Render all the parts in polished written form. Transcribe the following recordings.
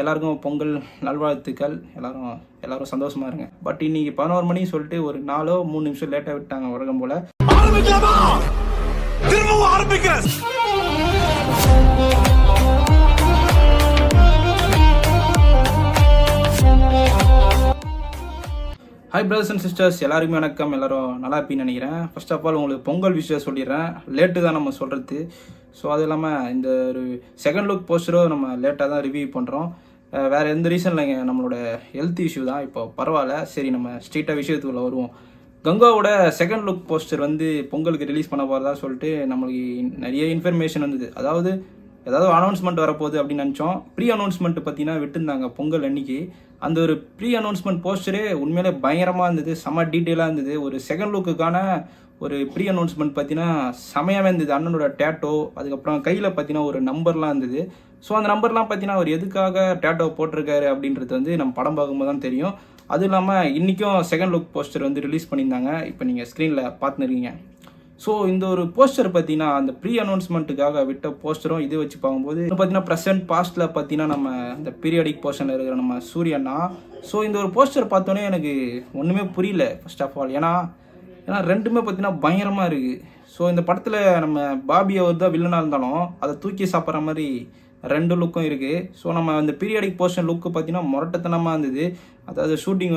எல்லாருக்கும் பொங்கல் நல்வாழ்த்துக்கள். எல்லாரும் சந்தோஷமா இருங்க. பட் இன்னைக்கு 11 மணி சொல்லிட்டு ஒரு 3 நிமிஷம் லேட்டாக விட்டாங்க உலகம் போல. ஹாய் பிரதர்ஸ் அண்ட் சிஸ்டர்ஸ், எல்லாருக்குமே வணக்கம். எல்லாரும் நல்லா இருப்பீங்கன்னு நினைக்கிறேன். ஃபர்ஸ்ட் ஆஃப் ஆல் உங்களுக்கு பொங்கல் விஷயம் சொல்லிடுறேன். லேட்டு தான் நம்ம சொல்கிறது. ஸோ அது இல்லாமல் இந்த ஒரு செகண்ட் லுக் போஸ்டரோ நம்ம லேட்டாக தான் ரிவ்யூ பண்ணுறோம். வேறு எந்த ரீசன் இல்லைங்க, நம்மளோட ஹெல்த் இஷ்யூ தான். இப்போ பரவாயில்ல, சரி நம்ம ஸ்ட்ரெயிட்டாக விஷயத்துக்குள்ள வருவோம். கங்காவோட செகண்ட் லுக் போஸ்டர் பொங்கலுக்கு ரிலீஸ் பண்ண போகிறதா சொல்லிட்டு நம்மளுக்கு நிறைய இன்ஃபர்மேஷன் வந்தது. ஏதாவது அனௌன்ஸ்மெண்ட் வரப்போகுது அப்படின்னு நினச்சோம். ப்ரீ அனௌன்ஸ்மெண்ட் பார்த்தீங்கன்னா விட்டுருந்தாங்க பொங்கல் அன்னைக்கு. அந்த ஒரு ப்ரீ அனௌன்ஸ்மெண்ட் போஸ்டரே உண்மையிலே பயங்கரமாக இருந்தது, செம்ம டீட்டெயிலாக இருந்தது. ஒரு செகண்ட் லுக்குக்கான ஒரு ப்ரீ அனௌன்ஸ்மெண்ட் பார்த்தீங்கன்னா செமையாகவே இருந்தது. அண்ணனோட டேட்டோ, அதுக்கப்புறம் கையில் பார்த்தீங்கன்னா ஒரு நம்பர்லாம் இருந்தது. ஸோ அந்த நம்பர்லாம் பார்த்தீங்கன்னா அவர் எதுக்காக டேட்டோ போட்டிருக்காரு அப்படின்றது நம்ம படம் பார்க்கும்போது தான் தெரியும். அதுவும் இல்லாமல் இன்றைக்கும் செகண்ட் லுக் போஸ்டர் ரிலீஸ் பண்ணியிருந்தாங்க. இப்போ நீங்கள் ஸ்க்ரீனில் பார்த்துருக்கீங்க. ஸோ இந்த ஒரு போஸ்டர் பார்த்தீங்கன்னா அந்த ப்ரீ அனௌன்ஸ்மெண்ட்டுக்காக விட்ட போஸ்டரும் இது வச்சு பார்க்கும்போது பார்த்தீங்கன்னா ப்ரெசென்ட் பாஸ்ட்டில் பார்த்தீங்கன்னா நம்ம இந்த பீரியாடிக் போர்ஷனில் இருக்கிற நம்ம சூரியனா. ஸோ இந்த ஒரு போஸ்டர் பார்த்தோன்னே எனக்கு ஒன்றுமே புரியல ஃபர்ஸ்ட் ஆஃப் ஆல். ஏன்னா ரெண்டுமே பார்த்தீங்கன்னா பயங்கரமாக இருக்குது. ஸோ இந்த படத்தில் நம்ம பாபி அவர் தான் வில்லனாக இருந்தாலும் அதை தூக்கி சாப்பிட்ற மாதிரி ரெண்டு லுக்கும் இருக்குது. ஸோ நம்ம அந்த பீரியாடிக் போர்ஷன் லுக்கு பார்த்தீங்கன்னா முரட்டத்தனமாக இருந்தது. அதாவது ஷூட்டிங்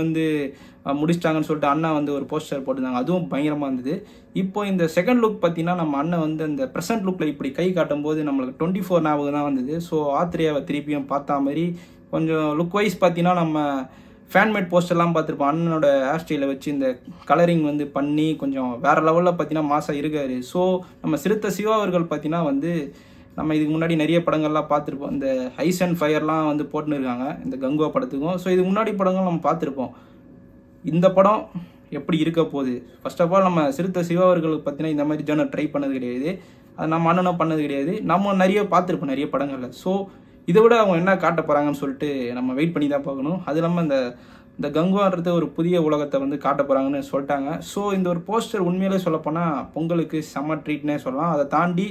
முடிச்சிட்டாங்கன்னு சொல்லிட்டு அண்ணா ஒரு போஸ்டர் போட்டிருந்தாங்க, அதுவும் பயங்கரமாக இருந்தது. இப்போ இந்த செகண்ட் லுக் பார்த்தீங்கன்னா நம்ம அண்ணன் அந்த ப்ரெசென்ட் லுக்கில் இப்படி கை காட்டும் போது நம்மளுக்கு 24 ஞாபகம் தான் வந்தது. ஸோ ஆத்ரேயாவை திருப்பியும் பார்த்தா மாதிரி கொஞ்சம் லுக் வைஸ் பார்த்தீங்கன்னா நம்ம ஃபேன்மேட் போஸ்டர்லாம் பார்த்துருப்போம். அண்ணனோட ஹேர் ஸ்டைலை வச்சு இந்த கலரிங் பண்ணி கொஞ்சம் வேறு லெவலில் பார்த்தீங்கன்னா மாசா இருக்காரு. ஸோ நம்ம சிறுத்தை சிவா அவர்கள் பார்த்தீங்கன்னா நம்ம இதுக்கு முன்னாடி நிறைய படங்கள்லாம் பார்த்துருப்போம். இந்த ஐஸ் அண்ட் ஃபயர்லாம் போட்டுன்னு இருக்காங்க இந்த கங்குவா படத்துக்கும். ஸோ இதுக்கு முன்னாடி படங்கள் நம்ம பார்த்துருப்போம். இந்த படம் எப்படி இருக்க போகுது? ஃபர்ஸ்ட் ஆஃப் ஆல் நம்ம சிறுத்தை சிவா அவர்களுக்கு பார்த்தீங்கன்னா இந்த மாதிரி ஜேர்னர் ட்ரை பண்ணது கிடையாது, அது நம்ம அண்ணனும் பண்ணது கிடையாது. நம்ம நிறைய பார்த்துருப்போம் நிறைய படங்களில். ஸோ இதை விட அவங்க என்ன காட்ட போகிறாங்கன்னு சொல்லிட்டு நம்ம வெயிட் பண்ணி தான் பார்க்கணும். அது இல்லாமல் இந்த கங்குவான்றது ஒரு புதிய உலகத்தை காட்ட போகிறாங்கன்னு சொல்லிட்டாங்க. ஸோ இந்த ஒரு போஸ்டர் உண்மையிலே சொல்லப்போனால் பொங்கலுக்கு செம்ம ட்ரீட்னே சொல்லலாம். அதை தாண்டி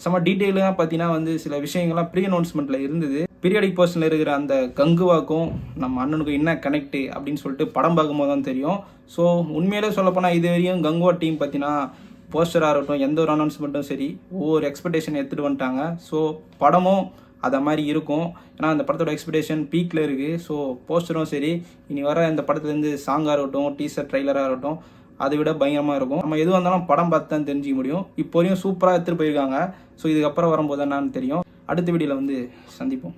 செம்ம டீட்டெயிலாக பார்த்தீங்கன்னா சில விஷயங்கள்லாம் ப்ரீ அனௌன்ஸ்மெண்ட்டில் இருந்தது. பீரியாடிக் போர்ஷனில் இருக்கிற அந்த கங்குவாக்கும் நம்ம அண்ணனுக்கும் என்ன கனெக்ட் அப்படின்னு சொல்லிட்டு படம் பார்க்கும்போது தான் தெரியும். ஸோ உண்மையிலே சொல்லப்போனால் இது வரையும் கங்குவா டீம் பார்த்தீங்கன்னா போஸ்டராக இருக்கட்டும், எந்த ஒரு அனௌன்ஸ்மெண்ட்டும் சரி, ஒவ்வொரு எக்ஸ்பெக்டேஷன் எடுத்துகிட்டு வந்துட்டாங்க. ஸோ படமும் அதை மாதிரி இருக்கும். ஏன்னா அந்த படத்தோட எக்ஸ்பெக்டேஷன் பீக்கில் இருக்குது. ஸோ போஸ்டரும் சரி, இனி வர இந்த படத்துலேருந்து சாங்காக இருக்கட்டும், டீசர் ட்ரைலராக இருக்கட்டும், அதை விட பயங்கரமாக இருக்கும். நம்ம எதுவாக இருந்தாலும் படம் பார்த்து தான் தெரிஞ்சிக்க முடியும். இப்போ வரையும் சூப்பராக எடுத்துகிட்டு போயிருக்காங்க. ஸோ இதுக்கப்புறம் வரும்போது என்னன்னு தெரியும். அடுத்த வீடியோவில் சந்திப்போம்.